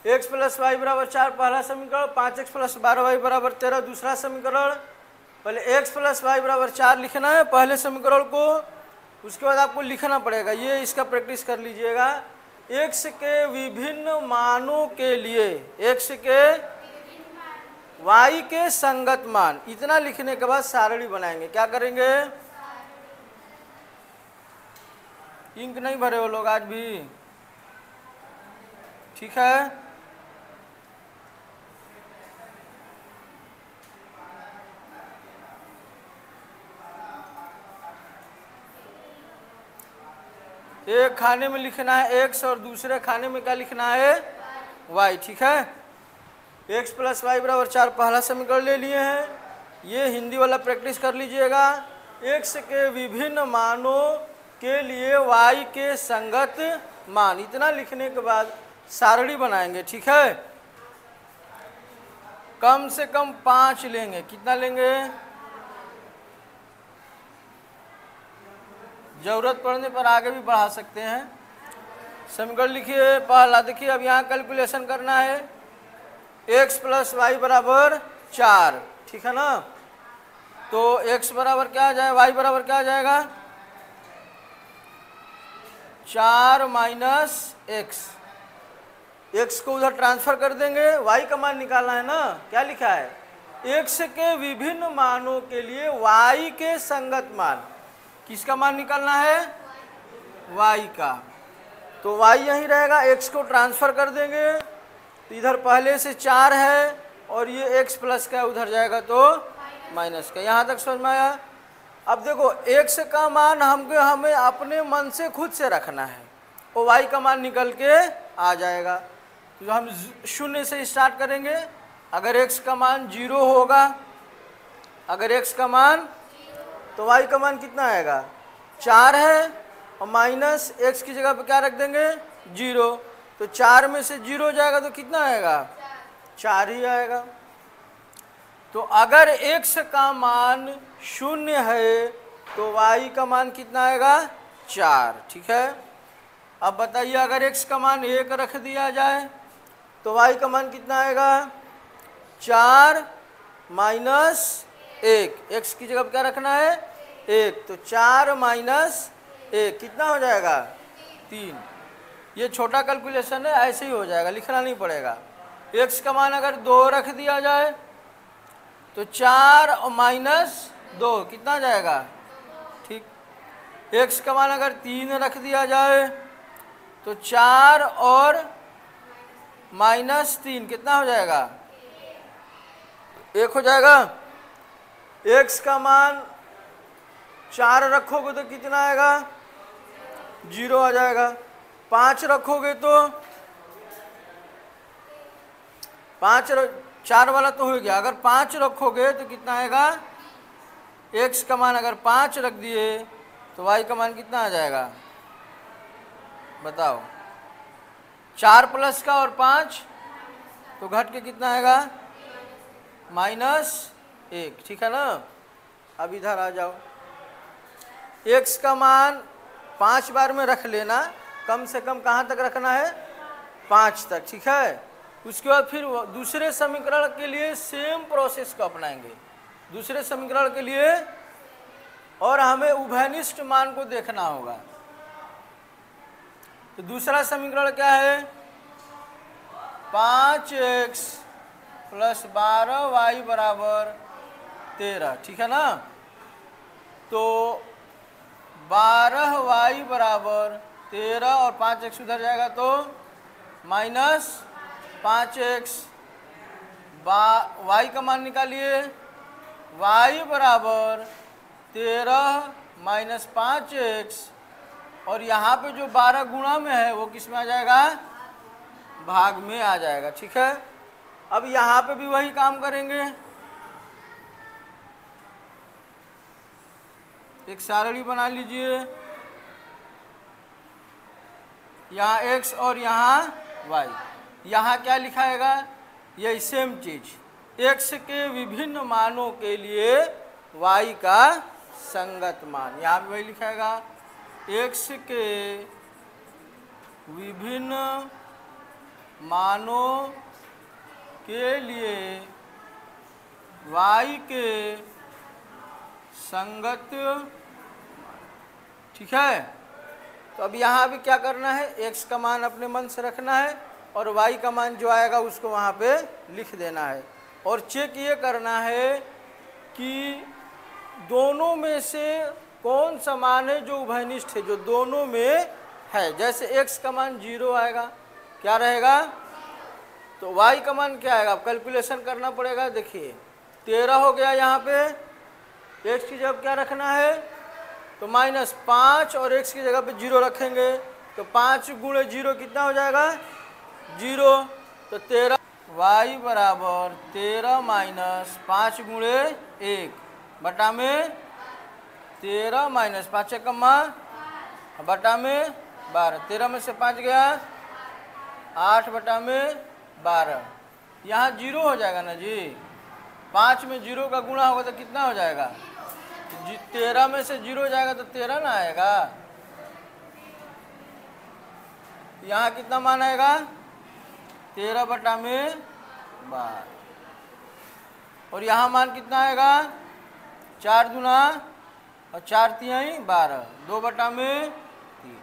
x plus Y बराबर 4 पहला समीकरण, 5x प्लस 12y बराबर 13 दूसरा समीकरण। पहले x प्लस वाई बराबर 4 लिखना है पहले समीकरण को, उसके बाद आपको लिखना पड़ेगा, ये इसका प्रैक्टिस कर लीजिएगा। x के विभिन्न मानों के लिए x के y के संगत मान, इतना लिखने के बाद सारणी बनाएंगे। क्या करेंगे? इंक नहीं भरे हो लोग आज भी? ठीक है, एक खाने में लिखना है x और दूसरे खाने में क्या लिखना है? y। ठीक है, x प्लस वाई बराबर 4 पहला समीकरण ले लिए हैं, ये हिंदी वाला प्रैक्टिस कर लीजिएगा। x के विभिन्न मानों के लिए y के संगत मान, इतना लिखने के बाद सारणी बनाएंगे। ठीक है, कम से कम 5 लेंगे। कितना लेंगे? जरूरत पड़ने पर आगे भी बढ़ा सकते हैं। समीकरण लिखिए पहला, देखिए अब यहाँ कैलकुलेशन करना है। x प्लस वाई बराबर 4, ठीक है ना, तो x बराबर क्या आ जाए, y बराबर क्या आ जाएगा? 4 माइनस एक्स। x को उधर ट्रांसफर कर देंगे, y का मान निकालना है ना। क्या लिखा है? x के विभिन्न मानों के लिए y के संगत मान, किसका मान निकालना है? y का। तो y यहीं रहेगा, x को ट्रांसफर कर देंगे, तो इधर पहले से 4 है और ये x प्लस का उधर जाएगा तो माइनस का। यहाँ तक समझ में आया? अब देखो x का मान हमें अपने मन से खुद से रखना है, और y का मान निकल के आ जाएगा। तो हम 0 से स्टार्ट करेंगे। अगर x का मान 0 होगा, अगर x का मान, तो y का मान कितना आएगा? 4 है, और माइनस x की जगह पे क्या रख देंगे? 0। तो 4 में से 0 जाएगा तो कितना आएगा? 4 ही आएगा। तो अगर x का मान 0 है तो y का मान कितना आएगा? 4। ठीक है, अब बताइए अगर x का मान 1 रख दिया जाए तो y का मान कितना आएगा? 4 माइनस 1, x की जगह क्या रखना है? 1, तो 4 माइनस 1 कितना हो जाएगा? 3। ये छोटा कैलकुलेशन है, ऐसे ही हो जाएगा, लिखना नहीं पड़ेगा। x का मान अगर 2 रख दिया जाए तो 4 और माइनस 2 कितना जाएगा? ठीक, x का मान अगर 3 रख दिया जाए तो 4 और माइनस 3 कितना हो जाएगा? 1 हो जाएगा। x का मान 4 रखोगे तो कितना आएगा? 0 आ जाएगा। 5 रखोगे तो 4 वाला तो हो गया, अगर 5 रखोगे तो कितना आएगा? x का मान अगर 5 रख दिए तो y का मान कितना आ जाएगा? बताओ। 4 प्लस का और 5 तो घट के कितना आएगा? माइनस 1। ठीक है ना, अब इधर आ जाओ। x का मान 5 बार में रख लेना, कम से कम कहाँ तक रखना है? 5 तक। ठीक है, उसके बाद फिर दूसरे समीकरण के लिए सेम प्रोसेस को अपनाएंगे। दूसरे समीकरण के लिए, और हमें उभयनिष्ठ मान को देखना होगा। तो दूसरा समीकरण क्या है? 5x प्लस 12y बराबर 13। ठीक है ना, तो 12y बराबर 13 और 5x उधर जाएगा तो माइनस 5x। y का मान निकालिए, y बराबर 13 माइनस 5x, और यहाँ पे जो 12 गुणा में है वो किस में आ जाएगा? भाग में आ जाएगा। ठीक है, अब यहाँ पे भी वही काम करेंगे। एक सारणी बना लीजिए, यहाँ x और यहाँ y। यहाँ क्या लिखाएगा? यही सेम चीज, x के विभिन्न मानों के लिए y का संगत मान, यहाँ पे वही लिखाएगा। x के विभिन्न मानों के लिए y के संगत, ठीक है। तो अब यहाँ भी क्या करना है, x का मान अपने मन से रखना है और y का मान जो आएगा उसको वहाँ पे लिख देना है। और चेक ये करना है कि दोनों में से कौन सा मान है जो उभयनिष्ठ है, जो दोनों में है। जैसे x का मान 0 आएगा, क्या रहेगा, तो y का मान क्या आएगा, अब कैलकुलेशन करना पड़ेगा। देखिए 13 हो गया, यहाँ पे x की जगह क्या रखना है, तो -5 और x की जगह पे 0 रखेंगे, तो 5 गुणे 0 कितना हो जाएगा, 0। तो 13 y बराबर 13 - 5 गुणे 1 बटा में 13 - 5 कम्मा बटा में 12, 13 में से 5 गया 8 बटा में 12। यहाँ 0 हो जाएगा ना जी, 5 में 0 का गुणा होगा तो कितना हो जाएगा, 13 में से 0 जाएगा तो 13 ना आएगा। यहाँ कितना मान आएगा, 13 बटा में 12। और यहाँ मान कितना आएगा, 4 दूना और 4 तिहाई 12, 2 बटा में 3।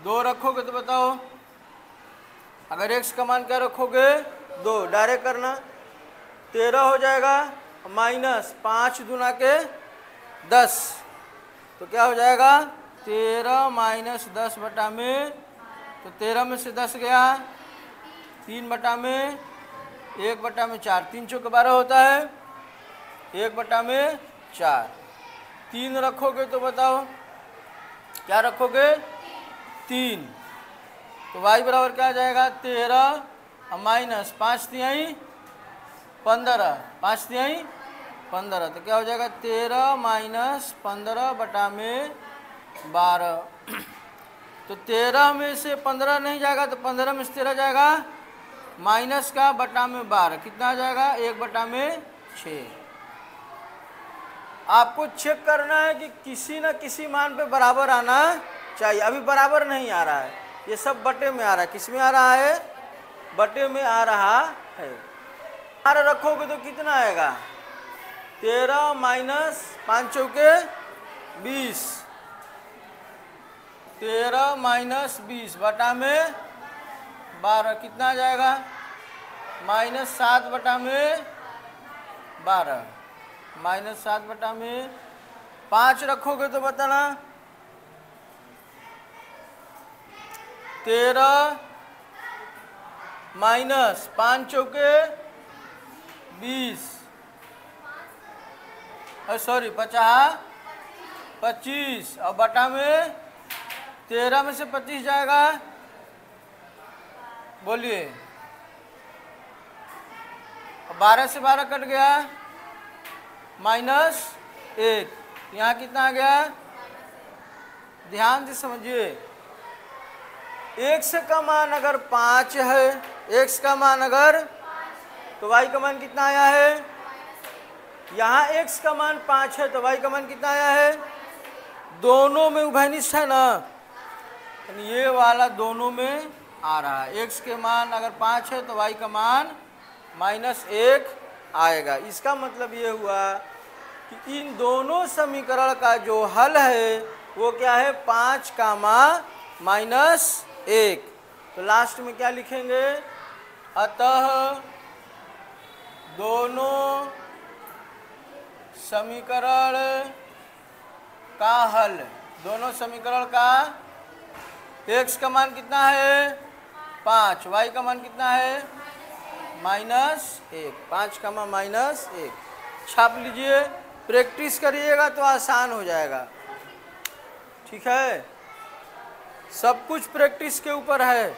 2 रखोगे तो बताओ, अगर x का मान क्या रखोगे, 2, डायरेक्ट करना, 13 हो जाएगा -5 दूना के 10, तो क्या हो जाएगा 13 - 10 बटा में, तो 13 में से 10 गया 3 बटा में 1 बटा में 4, 3 चौके 12 होता है, 1 बटा में 4। 3 रखोगे तो बताओ क्या रखोगे, 3, तो y बराबर क्या आ जाएगा, 13 -5 तिहाई 15, 5 तिहाई 15, तो क्या हो जाएगा 13 - 15 बटा में 12। तो 13 में से 15 नहीं जाएगा तो 15 में से 13 जाएगा, माइनस का बटा में 12, कितना आ जाएगा 1 बटा में 6। आपको चेक करना है कि किसी न किसी मान पे बराबर आना चाहिए। अभी बराबर नहीं आ रहा है, ये सब बटे में आ रहा है। किस में आ रहा है, बटे में आ रहा है। 12 रखोगे तो कितना आएगा, 13 - 5 चौके 20, 13 - 20 बटा में 12, कितना आ जाएगा -7 बटा में 12, -7 बटा में 5 रखोगे तो बताना, 13 - 5 चौके 20, सॉरी 50 25, और बटा में 13 में से 25 जाएगा, बोलिए 12 से 12 कट गया, -1, यहाँ कितना आ गया, ध्यान से समझिए। x का मान अगर 5 है, x का मान अगर, तो y का मान कितना आया है, यहाँ x का मान 5 है तो y का मान कितना आया है, दोनों में उभयनिष्ठ है ना, ये वाला दोनों में आ रहा है। x के मान अगर 5 है तो y का मान -1 आएगा। इसका मतलब ये हुआ कि इन दोनों समीकरण का जो हल है वो क्या है, 5 -1। तो लास्ट में क्या लिखेंगे, अतः दोनों समीकरण का हल, दोनों समीकरण का x का मान कितना है 5, y का मान कितना है -1, 5 का मान -1। छाप लीजिए, प्रैक्टिस करिएगा तो आसान हो जाएगा, ठीक है। सब कुछ प्रैक्टिस के ऊपर है।